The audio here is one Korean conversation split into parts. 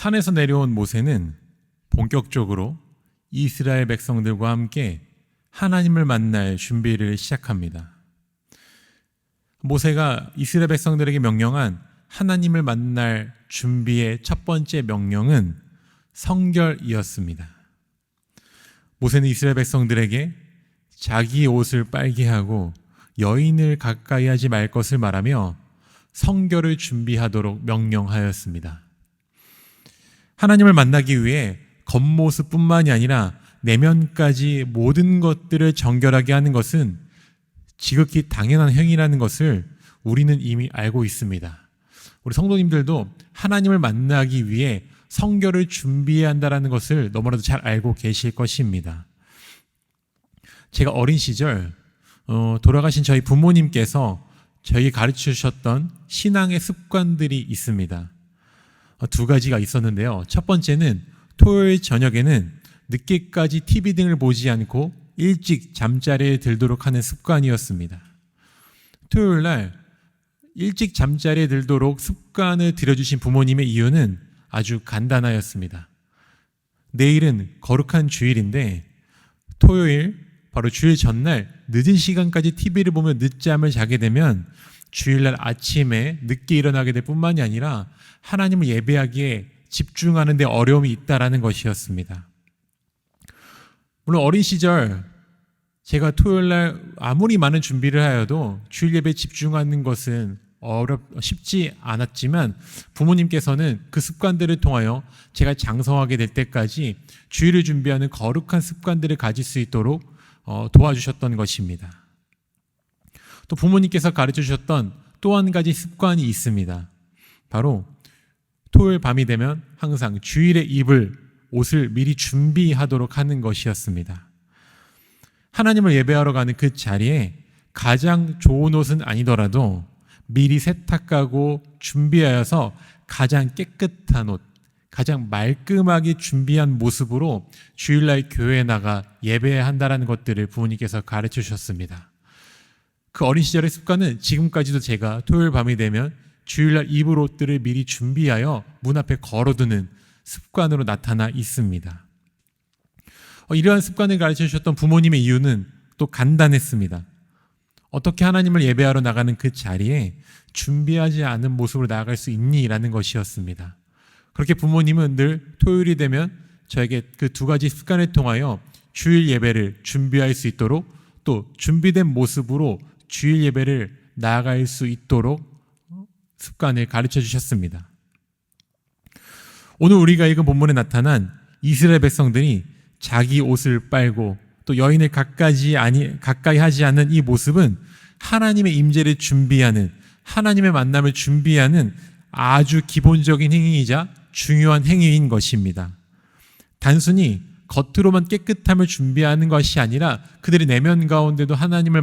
산에서 내려온 모세는 본격적으로 이스라엘 백성들과 함께 하나님을 만날 준비를 시작합니다. 모세가 이스라엘 백성들에게 명령한 하나님을 만날 준비의 첫 번째 명령은 성결이었습니다. 모세는 이스라엘 백성들에게 자기 옷을 빨게 하고 여인을 가까이 하지 말 것을 말하며 성결을 준비하도록 명령하였습니다. 하나님을 만나기 위해 겉모습뿐만이 아니라 내면까지 모든 것들을 정결하게 하는 것은 지극히 당연한 행위라는 것을 우리는 이미 알고 있습니다. 우리 성도님들도 하나님을 만나기 위해 성결을 준비해야 한다는 것을 너무나도 잘 알고 계실 것입니다. 제가 어린 시절 돌아가신 저희 부모님께서 저희 가르쳐 주셨던 신앙의 습관들이 있습니다. 두 가지가 있었는데요. 첫 번째는 토요일 저녁에는 늦게까지 TV 등을 보지 않고 일찍 잠자리에 들도록 하는 습관이었습니다. 토요일 날 일찍 잠자리에 들도록 습관을 들여주신 부모님의 이유는 아주 간단하였습니다. 내일은 거룩한 주일인데 토요일 바로 주일 전날 늦은 시간까지 TV를 보며 늦잠을 자게 되면 주일날 아침에 늦게 일어나게 될 뿐만이 아니라 하나님을 예배하기에 집중하는 데 어려움이 있다라는 것이었습니다. 물론 어린 시절 제가 토요일날 아무리 많은 준비를 하여도 주일 예배에 집중하는 것은 쉽지 않았지만 부모님께서는 그 습관들을 통하여 제가 장성하게 될 때까지 주일을 준비하는 거룩한 습관들을 가질 수 있도록 도와주셨던 것입니다. 또 부모님께서 가르쳐 주셨던 또 한 가지 습관이 있습니다. 바로 토요일 밤이 되면 항상 주일에 입을 옷을 미리 준비하도록 하는 것이었습니다. 하나님을 예배하러 가는 그 자리에 가장 좋은 옷은 아니더라도 미리 세탁하고 준비하여서 가장 깨끗한 옷, 가장 말끔하게 준비한 모습으로 주일날 교회에 나가 예배해야 한다는 것들을 부모님께서 가르쳐 주셨습니다. 그 어린 시절의 습관은 지금까지도 제가 토요일 밤이 되면 주일날 입을 옷들을 미리 준비하여 문 앞에 걸어두는 습관으로 나타나 있습니다. 이러한 습관을 가르쳐 주셨던 부모님의 이유는 또 간단했습니다. 어떻게 하나님을 예배하러 나가는 그 자리에 준비하지 않은 모습으로 나아갈 수 있니? 라는 것이었습니다. 그렇게 부모님은 늘 토요일이 되면 저에게 그 두 가지 습관을 통하여 주일 예배를 준비할 수 있도록 또 준비된 모습으로 주일 예배를 나아갈 수 있도록 습관을 가르쳐 주셨습니다. 오늘 우리가 읽은 본문에 나타난 이스라엘 백성들이 자기 옷을 빨고 또 여인을 가까이 하지 않는 이 모습은 하나님의 임재를 준비하는, 하나님의 만남을 준비하는 아주 기본적인 행위이자 중요한 행위인 것입니다. 단순히 겉으로만 깨끗함을 준비하는 것이 아니라 그들의 내면 가운데도 하나님을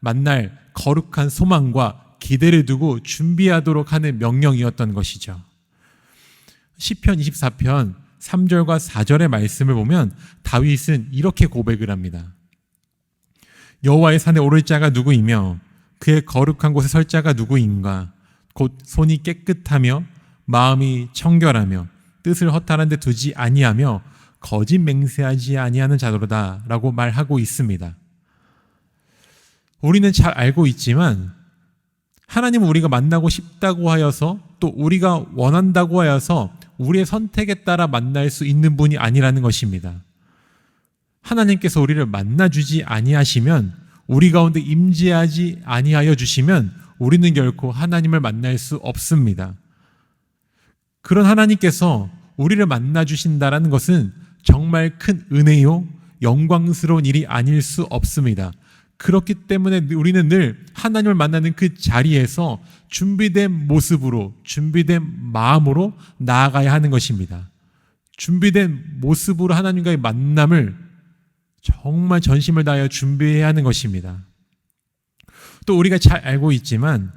만날 거룩한 소망과 기대를 두고 준비하도록 하는 명령이었던 것이죠. 시편 24편 3절과 4절의 말씀을 보면 다윗은 이렇게 고백을 합니다. 여호와의 산에 오를 자가 누구이며 그의 거룩한 곳에 설 자가 누구인가? 곧 손이 깨끗하며 마음이 청결하며 뜻을 허탄한 데 두지 아니하며 거짓 맹세하지 아니하는 자로다 라고 말하고 있습니다. 우리는 잘 알고 있지만 하나님은 우리가 만나고 싶다고 하여서 또 우리가 원한다고 하여서 우리의 선택에 따라 만날 수 있는 분이 아니라는 것입니다. 하나님께서 우리를 만나주지 아니하시면, 우리 가운데 임재하지 아니하여 주시면 우리는 결코 하나님을 만날 수 없습니다. 그런 하나님께서 우리를 만나주신다는 것은 정말 큰 은혜요, 영광스러운 일이 아닐 수 없습니다. 그렇기 때문에 우리는 늘 하나님을 만나는 그 자리에서 준비된 모습으로, 준비된 마음으로 나아가야 하는 것입니다. 준비된 모습으로 하나님과의 만남을 정말 전심을 다하여 준비해야 하는 것입니다. 또 우리가 잘 알고 있지만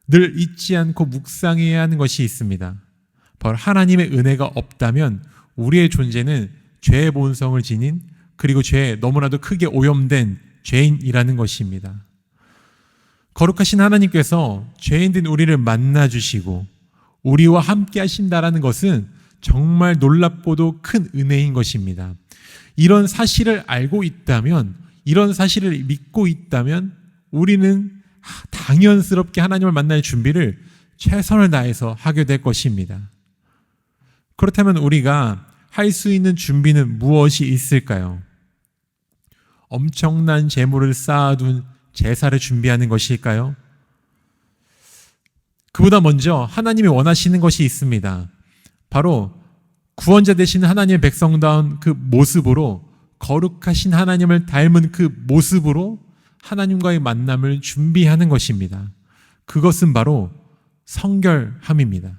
늘 잊지 않고 묵상해야 하는 것이 있습니다. 바로 하나님의 은혜가 없다면 우리의 존재는 죄의 본성을 지닌, 그리고 죄에 너무나도 크게 오염된 죄인이라는 것입니다. 거룩하신 하나님께서 죄인된 우리를 만나주시고 우리와 함께 하신다라는 것은 정말 놀랍고도 큰 은혜인 것입니다. 이런 사실을 알고 있다면, 이런 사실을 믿고 있다면 우리는 당연스럽게 하나님을 만날 준비를 최선을 다해서 하게 될 것입니다. 그렇다면 우리가 할 수 있는 준비는 무엇이 있을까요? 엄청난 재물을 쌓아둔 제사를 준비하는 것일까요? 그보다 먼저 하나님이 원하시는 것이 있습니다. 바로 구원자 되시는 하나님의 백성다운 그 모습으로, 거룩하신 하나님을 닮은 그 모습으로 하나님과의 만남을 준비하는 것입니다. 그것은 바로 성결함입니다.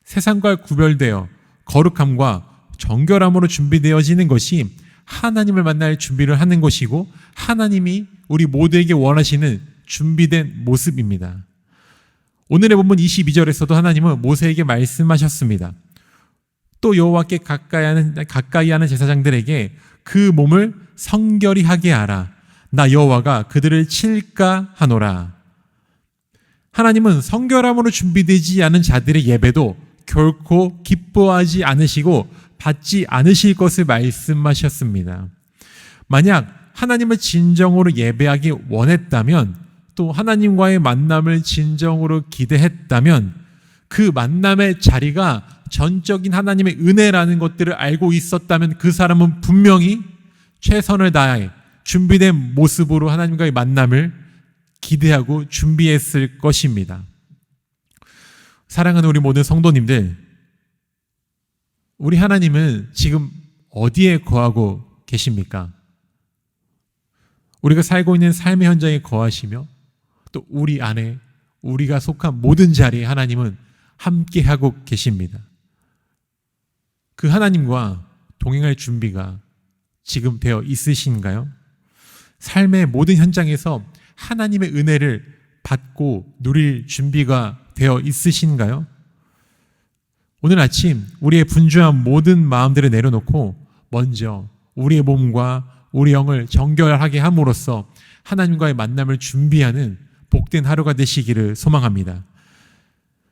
세상과 구별되어 거룩함과 정결함으로 준비되어지는 것이 하나님을 만날 준비를 하는 것이고, 하나님이 우리 모두에게 원하시는 준비된 모습입니다. 오늘의 본문 22절에서도 하나님은 모세에게 말씀하셨습니다. 또 여호와께 가까이 하는 제사장들에게 그 몸을 성결히 하게 하라. 나 여호와가 그들을 칠까 하노라. 하나님은 성결함으로 준비되지 않은 자들의 예배도 결코 기뻐하지 않으시고 받지 않으실 것을 말씀하셨습니다. 만약 하나님을 진정으로 예배하기 원했다면, 또 하나님과의 만남을 진정으로 기대했다면, 그 만남의 자리가 전적인 하나님의 은혜라는 것들을 알고 있었다면 그 사람은 분명히 최선을 다해 준비된 모습으로 하나님과의 만남을 기대하고 준비했을 것입니다. 사랑하는 우리 모든 성도님들, 우리 하나님은 지금 어디에 거하고 계십니까? 우리가 살고 있는 삶의 현장에 거하시며, 또 우리 안에 우리가 속한 모든 자리에 하나님은 함께하고 계십니다. 그 하나님과 동행할 준비가 지금 되어 있으신가요? 삶의 모든 현장에서 하나님의 은혜를 받고 누릴 준비가 되어 있으신가요? 오늘 아침 우리의 분주한 모든 마음들을 내려놓고 먼저 우리의 몸과 우리 영을 정결하게 함으로써 하나님과의 만남을 준비하는 복된 하루가 되시기를 소망합니다.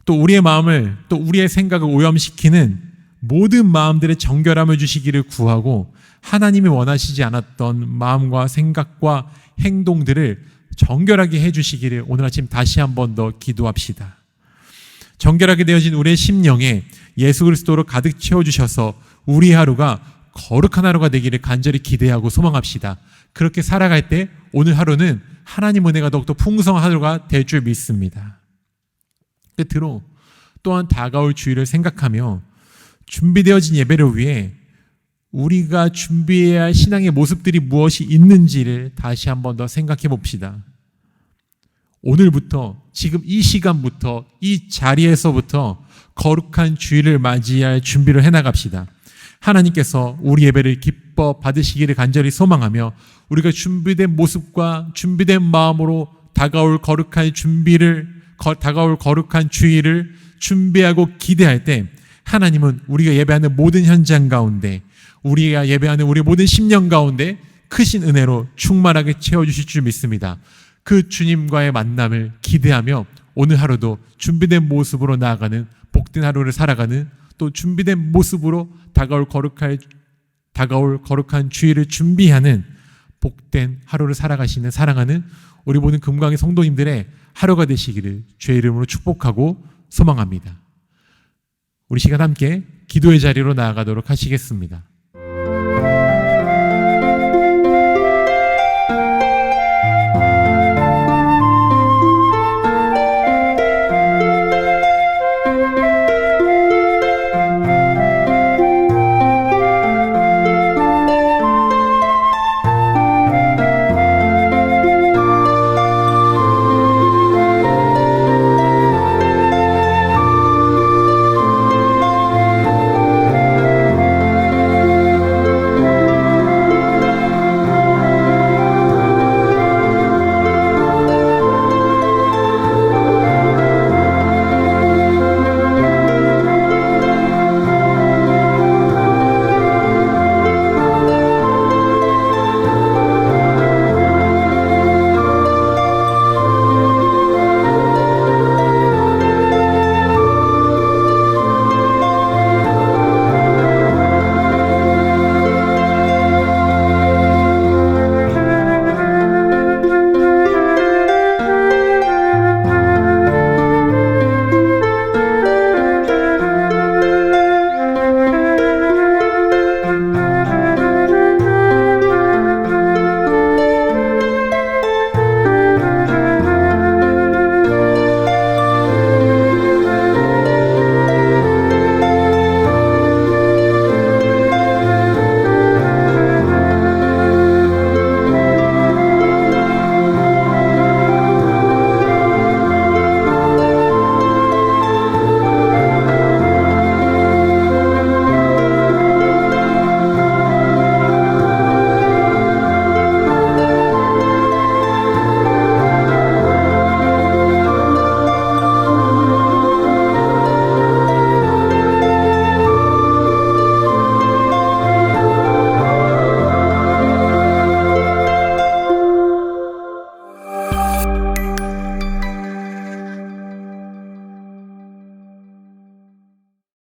또 우리의 마음을, 또 우리의 생각을 오염시키는 모든 마음들의 정결함을 주시기를 구하고, 하나님이 원하시지 않았던 마음과 생각과 행동들을 정결하게 해주시기를 오늘 아침 다시 한 번 더 기도합시다. 정결하게 되어진 우리의 심령에 예수 그리스도로 가득 채워주셔서 우리 하루가 거룩한 하루가 되기를 간절히 기대하고 소망합시다. 그렇게 살아갈 때 오늘 하루는 하나님 은혜가 더욱더 풍성한 하루가 될 줄 믿습니다. 끝으로 또한 다가올 주일을 생각하며 준비되어진 예배를 위해 우리가 준비해야 할 신앙의 모습들이 무엇이 있는지를 다시 한 번 더 생각해 봅시다. 오늘부터, 지금 이 시간부터, 이 자리에서부터 거룩한 주일을 맞이할 준비를 해나갑시다. 하나님께서 우리 예배를 기뻐 받으시기를 간절히 소망하며, 우리가 준비된 모습과 준비된 마음으로 다가올 거룩한 주일을 준비하고 기대할 때, 하나님은 우리가 예배하는 모든 현장 가운데, 우리가 예배하는 우리 모든 심령 가운데 크신 은혜로 충만하게 채워주실 줄 믿습니다. 그 주님과의 만남을 기대하며 오늘 하루도 준비된 모습으로 나아가는 복된 하루를 살아가는, 또 준비된 모습으로 다가올 거룩한 주일을 준비하는 복된 하루를 살아가시는 사랑하는 우리 모든 금강의 성도님들의 하루가 되시기를 주의 이름으로 축복하고 소망합니다. 우리 시간 함께 기도의 자리로 나아가도록 하시겠습니다.